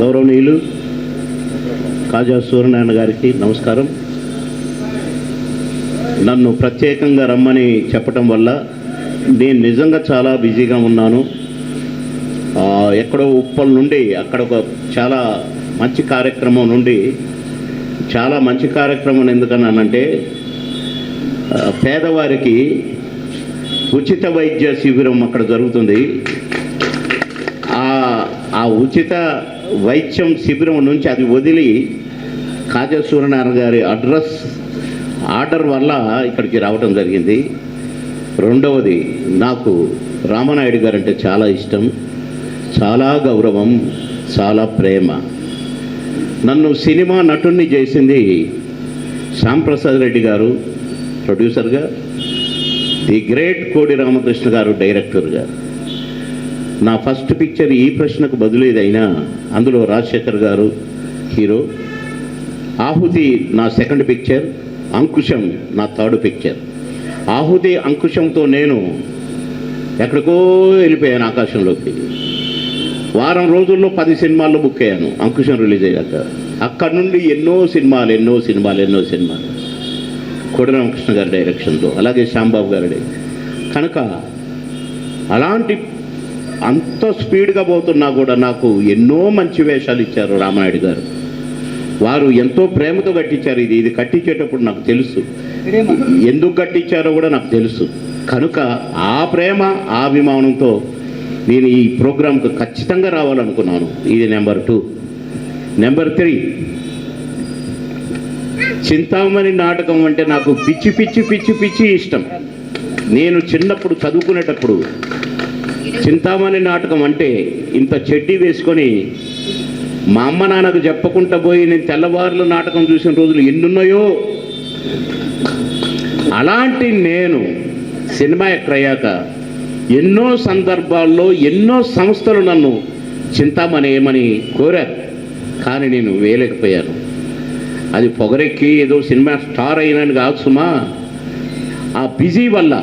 గౌరవనీయులు కాజా సూర్యనారాయణ గారికి నమస్కారం. నన్ను ప్రత్యేకంగా రమ్మని చెప్పటం వల్ల నేను నిజంగా చాలా బిజీగా ఉన్నాను. ఎక్కడో ఉప్పల్ నుండి అక్కడ ఒక చాలా మంచి కార్యక్రమం నుండి చాలా మంచి కార్యక్రమం ఎందుకన్నానంటే పేదవారికి ఉచిత వైద్య శిబిరం అక్కడ జరుగుతుంది. ఆ ఉచిత వైద్యం శిబిరం నుంచి అది వదిలి కాజా సూర్యనారాయణ గారి ఆర్డర్ వల్ల ఇక్కడికి రావడం జరిగింది. రెండవది, నాకు రామానాయుడు గారు అంటే చాలా ఇష్టం, చాలా గౌరవం, చాలా ప్రేమ. నన్ను సినిమా నటుణ్ణి చేసింది శ్యాంప్రసాద్ రెడ్డి గారు ప్రొడ్యూసర్గా, ది గ్రేట్ కోడి రామకృష్ణ గారు డైరెక్టర్గా. నా ఫస్ట్ పిక్చర్ ఈ ప్రశ్నకు బదులేదైనా అందులో రాజశేఖర్ గారు హీరో. ఆహుతి నా సెకండ్ పిక్చర్, అంకుశం నా థర్డ్ పిక్చర్. ఆహుతి అంకుశంతో నేను ఎక్కడికో వెళ్ళిపోయాను ఆకాశంలోకి. వారం రోజుల్లో 10 సినిమాల్లో బుక్ అయ్యాను అంకుశం రిలీజ్ అయ్యాక. అక్కడి నుండి ఎన్నో సినిమాలు కోడి రామకృష్ణ గారి డైరెక్షన్తో, అలాగే శ్యాంబాబు గారి. కనుక అలాంటి అంత స్పీడ్గా పోతున్నా కూడా నాకు ఎన్నో మంచి వేషాలు ఇచ్చారు రామానాయుడు గారు. వారు ఎంతో ప్రేమతో కట్టించారు. ఇది కట్టించేటప్పుడు నాకు తెలుసు, ఎందుకు కట్టించారో కూడా నాకు తెలుసు. కనుక ఆ ప్రేమ, ఆ అభిమానంతో నేను ఈ ప్రోగ్రాంకు ఖచ్చితంగా రావాలనుకున్నాను. ఇది నెంబర్ 2. నెంబర్ 3, చింతామణి నాటకం అంటే నాకు పిచ్చి ఇష్టం. నేను చిన్నప్పుడు చదువుకునేటప్పుడు చింతామణి నాటకం అంటే ఇంత చెడ్డీ వేసుకొని మా అమ్మ నాన్నకు చెప్పకుండా పోయి నేను తెల్లవారులు నాటకం చూసిన రోజులు ఎన్నున్నాయో. అలాంటి నేను సినిమా ఎక్కడయ్యాక ఎన్నో సందర్భాల్లో ఎన్నో సంస్థలు నన్ను చింతామణి ఏమని కోరారు, కానీ నేను వేయలేకపోయాను. అది పొగరెక్కి ఏదో సినిమా స్టార్ అయినాను కాదు సుమా. ఆ బిజీ వల్ల,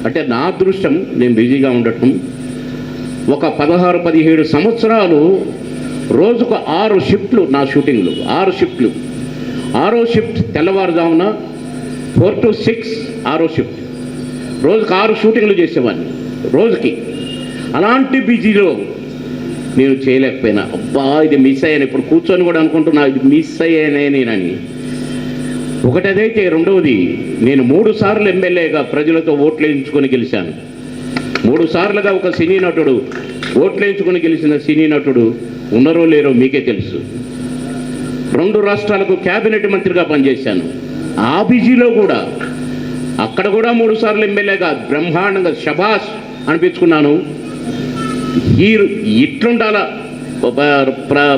అంటే నా అదృష్టం నేను బిజీగా ఉండటం. ఒక 16-17 సంవత్సరాలు రోజుకు 6 షిఫ్ట్లు నా షూటింగ్లు, 6 షిఫ్ట్లు. 6వ షిఫ్ట్ తెల్లవారుజామున 4 to 6 6వ షిఫ్ట్. రోజుకు 6 షూటింగ్లు చేసేవాడిని రోజుకి. అలాంటి బిజీలో నేను చేయలేకపోయినా. అబ్బా ఇది మిస్ అయ్యాను. ఇప్పుడు కూర్చొని కూడా అనుకుంటున్నా ఇది మిస్ అయ్యానే నేనని. ఒకటి అదైతే, రెండవది, నేను 3 సార్లు ఎమ్మెల్యేగా ప్రజలతో ఓట్లు వేయించుకొని గెలిచాను. 3 సార్లుగా ఒక సినీ నటుడు ఓట్లు వేయించుకొని గెలిచిన సినీ నటుడు ఉన్నారో లేరో మీకే తెలుసు. 2 రాష్ట్రాలకు క్యాబినెట్ మంత్రిగా పనిచేశాను. ఆ బిజీలో కూడా అక్కడ కూడా 3 సార్లు ఎమ్మెల్యేగా బ్రహ్మాండంగా శభాష్ అనిపించుకున్నాను. ఇట్లుండాల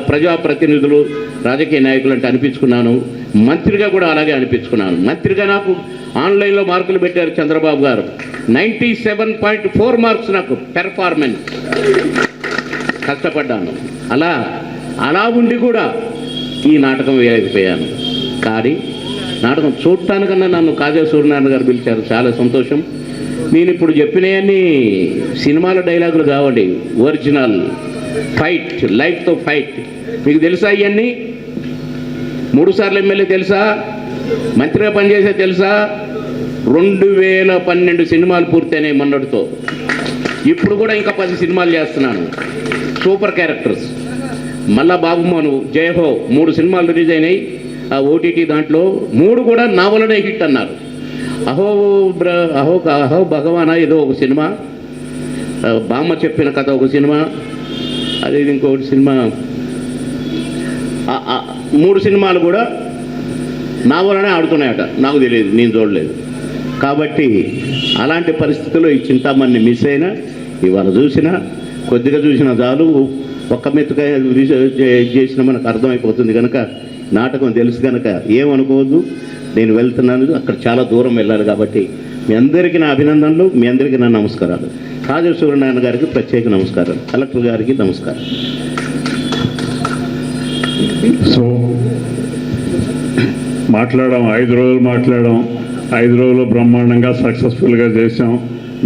ప్రజాప్రతినిధులు, రాజకీయ నాయకులు అంటే అనిపించుకున్నాను. మంత్రిగా కూడా అలాగే అనిపించుకున్నాను. మంత్రిగా నాకు ఆన్లైన్లో మార్కులు పెట్టారు చంద్రబాబు గారు. 97.4 మార్క్స్ నాకు పెర్ఫార్మెన్స్. కష్టపడ్డాను. అలా ఉండి కూడా ఈ నాటకం వేయలేకపోయాను. కానీ నాటకం చూడటానికన్నా నన్ను కాజా సూర్యనారాయణ గారు పిలిచారు, చాలా సంతోషం. నేను ఇప్పుడు చెప్పినవన్నీ సినిమాల డైలాగులు కావండి, ఒరిజినల్ ఫైట్, లైఫ్తో ఫైట్. మీకు తెలుసా ఇవన్నీ? 3 సార్లు ఎమ్మెల్యే తెలుసా? మంత్రిగా పనిచేసే తెలుసా? 2012 సినిమాలు పూర్తయినాయి మొన్నటితో. ఇప్పుడు కూడా ఇంకా 10 సినిమాలు చేస్తున్నాను, సూపర్ క్యారెక్టర్స్. మళ్ళా బాబుమోను, జయహో 3 సినిమాలు రిలీజ్ అయినాయి ఆ ఓటీటీ. దాంట్లో 3 కూడా నా వలనే హిట్ అన్నారు. అహో భగవానా ఏదో ఒక సినిమా, బామ్మ చెప్పిన కథ ఒక సినిమా, అదే ఇంకొకటి సినిమా. 3 సినిమాలు కూడా నా వలనే ఆడుతున్నాయట. నాకు తెలియదు, నేను చూడలేదు. కాబట్టి అలాంటి పరిస్థితుల్లో ఈ చింతామణిని మిస్ అయినా, ఇవాళ చూసినా, కొద్దిగా చూసినా చాలు, ఒక్క మెతుకాయ చేసిన మనకు అర్థమైపోతుంది. కనుక నాటకం తెలుసు కనుక ఏమనుకోవద్దు. నేను వెళ్తున్నాను, అక్కడ చాలా దూరం వెళ్ళాలి. కాబట్టి మీ అందరికీ నా అభినందనలు, మీ అందరికీ నా నమస్కారాలు. కాజా సూర్యనారాయణ గారికి ప్రత్యేక నమస్కారాలు, కలెక్టర్ గారికి నమస్కారం. సో మాట్లాడాం, 5 రోజులు మాట్లాడాం. 5 రోజులు బ్రహ్మాండంగా సక్సెస్ఫుల్గా చేసాం.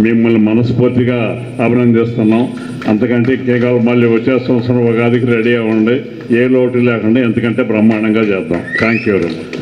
మిమ్మల్ని మనస్ఫూర్తిగా అభినందిస్తున్నాం. అంతకంటే కేవలం మళ్ళీ వచ్చే సంవత్సరం ఉగాదికి రెడీ అవ్వండి. ఏ లోటు లేకుండా ఎంతకంటే బ్రహ్మాండంగా చేద్దాం. Thank you very much.